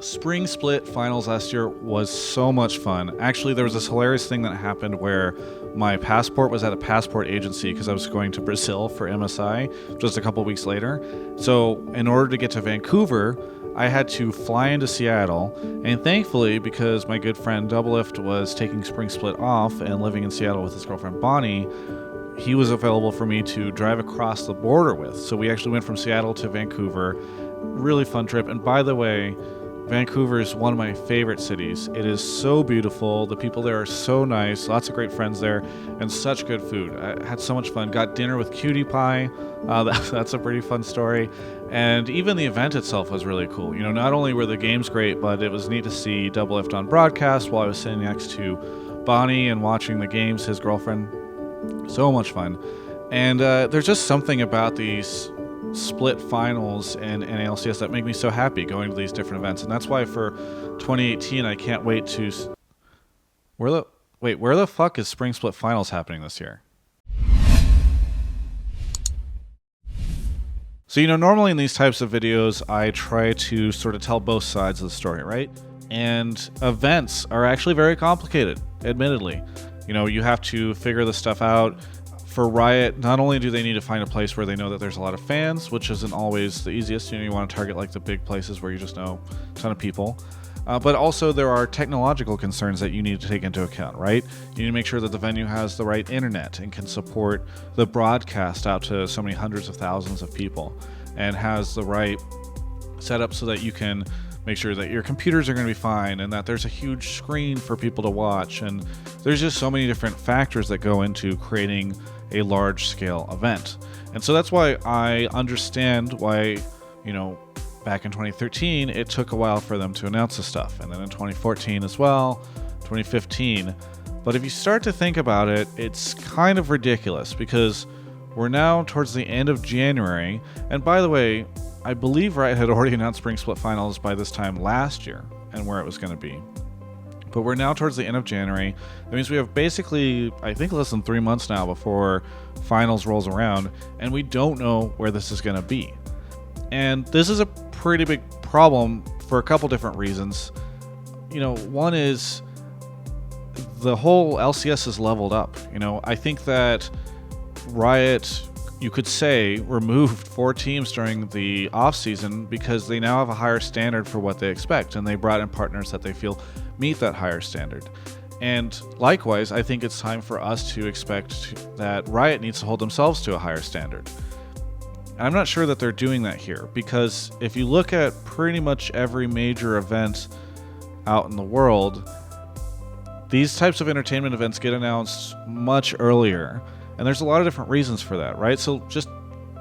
Spring Split finals last year was so much fun. Actually, there was this hilarious thing that happened where my passport was at a passport agency because I was going to Brazil for MSI just a couple weeks later. So in order to get to Vancouver, I had to fly into Seattle, and thankfully, because my good friend Doublelift was taking Spring Split off and living in Seattle with his girlfriend Bonnie, he was available for me to drive across the border with. So we actually went from Seattle to Vancouver. Really fun trip. And by the way, Vancouver is one of my favorite cities. It is so beautiful. The people there are so nice. Lots of great friends there, and such good food. I had so much fun. Got dinner with Cutie Pie. That's a pretty fun story. And even the event itself was really cool. You know, not only were the games great, but it was neat to see Doublelift on broadcast while I was sitting next to Bonnie and watching the games, his girlfriend. So much fun. And there's just something about these split finals and ALCS that make me so happy going to these different events. And that's why for 2018 I can't wait to where the fuck is Spring Split finals happening this year? So, you know, normally in these types of videos I try to sort of tell both sides of the story, right? And events are actually very complicated, admittedly. You know, you have to figure this stuff out. For Riot, not only do they need to find a place where they know that there's a lot of fans, which isn't always the easiest, you know, you want to target like the big places where you just know a ton of people, but also there are technological concerns that you need to take into account, right? You need to make sure that the venue has the right internet and can support the broadcast out to so many hundreds of thousands of people, and has the right setup so that you can make sure that your computers are going to be fine and that there's a huge screen for people to watch. And there's just so many different factors that go into creating a large-scale event. And so that's why I understand why, you know, back in 2013, it took a while for them to announce this stuff. And then in 2014 as well, 2015. But if you start to think about it, it's kind of ridiculous because we're now towards the end of January. And by the way, I believe Riot had already announced Spring Split Finals by this time last year and where it was going to be. But we're now towards the end of January. That means we have basically, I think, less than 3 months now before finals rolls around, and we don't know where this is going to be. And this is a pretty big problem for a couple different reasons. You know, one is the whole LCS is leveled up. You know, I think that Riot, you could say, removed 4 teams during the off-season because they now have a higher standard for what they expect, and they brought in partners that they feel meet that higher standard. And likewise, I think it's time for us to expect that Riot needs to hold themselves to a higher standard. And I'm not sure that they're doing that here, because if you look at pretty much every major event out in the world, these types of entertainment events get announced much earlier. And there's a lot of different reasons for that, right? So just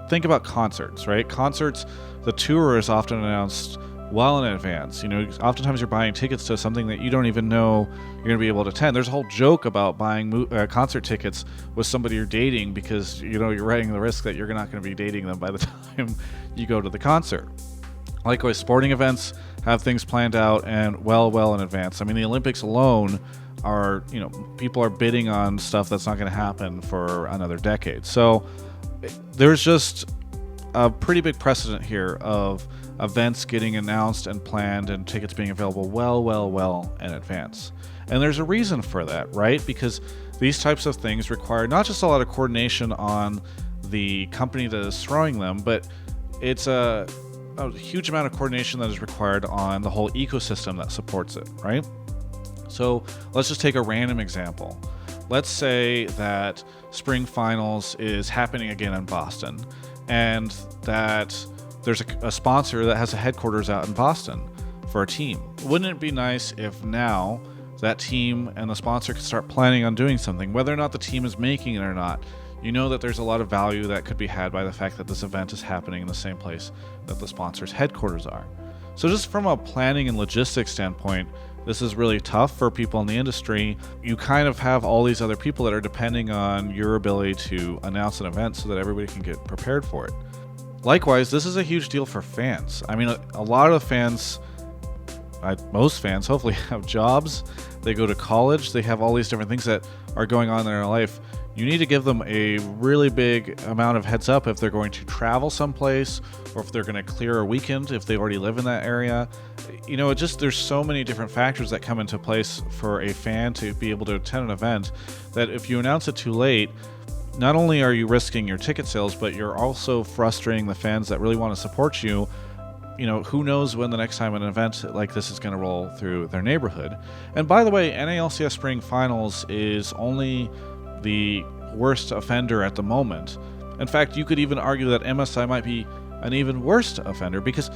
think about concerts, right? Concerts, the tour is often announced well in advance. You know, oftentimes you're buying tickets to something that you don't even know you're going to be able to attend. There's a whole joke about buying concert tickets with somebody you're dating because, you know, you're running the risk that you're not going to be dating them by the time you go to the concert. Likewise, sporting events have things planned out and well in advance. I mean, the Olympics alone are, you know, people are bidding on stuff that's not going to happen for another decade. So there's just a pretty big precedent here of events getting announced and planned and tickets being available well in advance. And there's a reason for that, right? Because these types of things require not just a lot of coordination on the company that is throwing them, but it's a huge amount of coordination that is required on the whole ecosystem that supports it, right? So let's just take a random example. Let's say that Spring Finals is happening again in Boston, and that there's a sponsor that has a headquarters out in Boston for a team. Wouldn't it be nice if now that team and the sponsor could start planning on doing something, whether or not the team is making it or not? You know that there's a lot of value that could be had by the fact that this event is happening in the same place that the sponsor's headquarters are. So just from a planning and logistics standpoint, this is really tough for people in the industry. You kind of have all these other people that are depending on your ability to announce an event so that everybody can get prepared for it. Likewise, this is a huge deal for fans. I mean, a lot of fans, most fans hopefully have jobs. They go to college. They have all these different things that are going on in their life. you need to give them a really big amount of heads up if they're going to travel someplace, or if they're going to clear a weekend if they already live in that area. There's so many different factors that come into place for a fan to be able to attend an event, that if you announce it too late, not only are you risking your ticket sales, but you're also frustrating the fans that really want to support you. Who knows when the next time an event like this is going to roll through their neighborhood. And by the way, NALCS Spring Finals is only the worst offender at the moment. In fact, you could even argue that MSI might be an even worse offender, because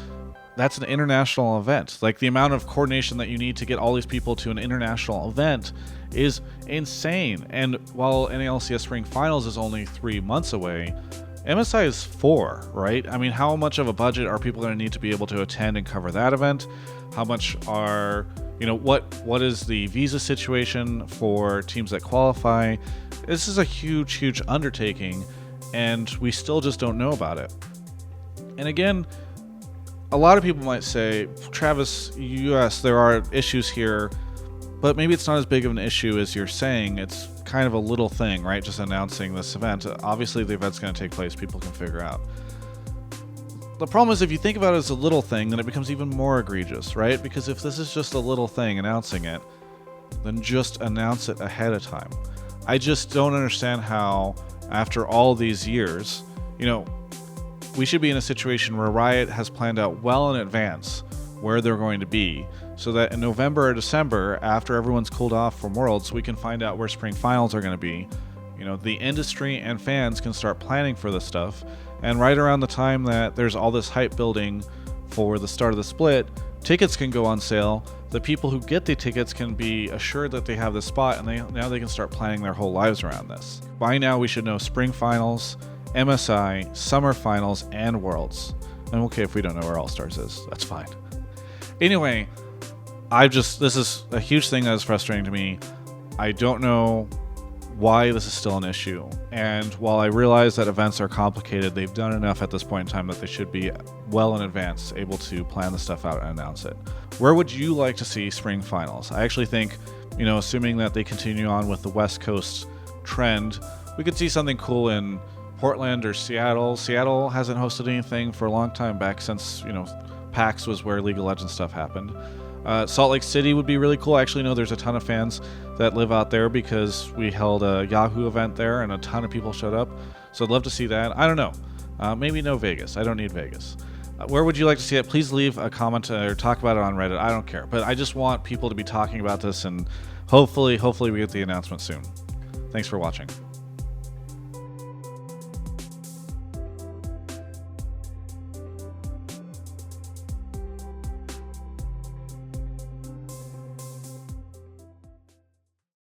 that's an international event. Like, the amount of coordination that you need to get all these people to an international event is insane. And while NALCS Spring Finals is only 3 months away, MSI is 4, right? I mean, how much of a budget are people going to need to be able to attend and cover that event? How much are, what is the visa situation for teams that qualify? This is a huge, huge undertaking, and we still just don't know about it. And again, a lot of people might say, Travis, yes, there are issues here, but maybe it's not as big of an issue as you're saying. It's kind of a little thing, right? Just announcing this event. Obviously, the event's going to take place. People can figure out. The problem is, if you think about it as a little thing, then it becomes even more egregious, right? Because if this is just a little thing, announcing it, then just announce it ahead of time. I just don't understand how, after all these years, we should be in a situation where Riot has planned out well in advance where they're going to be, so that in November or December, after everyone's cooled off from Worlds, we can find out where Spring Finals are going to be. The industry and fans can start planning for this stuff, and right around the time that there's all this hype building for the start of the split, tickets can go on sale. The people who get the tickets can be assured that they have this spot, and now they can start planning their whole lives around this. By now, we should know Spring Finals, MSI, Summer Finals, and Worlds. And okay, if we don't know where All-Stars is, that's fine. Anyway, this is a huge thing that is frustrating to me. I don't know why this is still an issue. And while I realize that events are complicated, they've done enough at this point in time that they should be well in advance able to plan the stuff out and announce it. Where would you like to see Spring Finals? I actually think, assuming that they continue on with the West Coast trend, we could see something cool in Portland or Seattle. Seattle hasn't hosted anything for a long time back since, PAX was where League of Legends stuff happened. Salt Lake City would be really cool. I actually know there's a ton of fans that live out there because we held a Yahoo event there and a ton of people showed up. So I'd love to see that. I don't know. Maybe no Vegas. I don't need Vegas. Where would you like to see it? Please leave a comment or talk about it on Reddit. I don't care. But I just want people to be talking about this, and hopefully we get the announcement soon. Thanks for watching.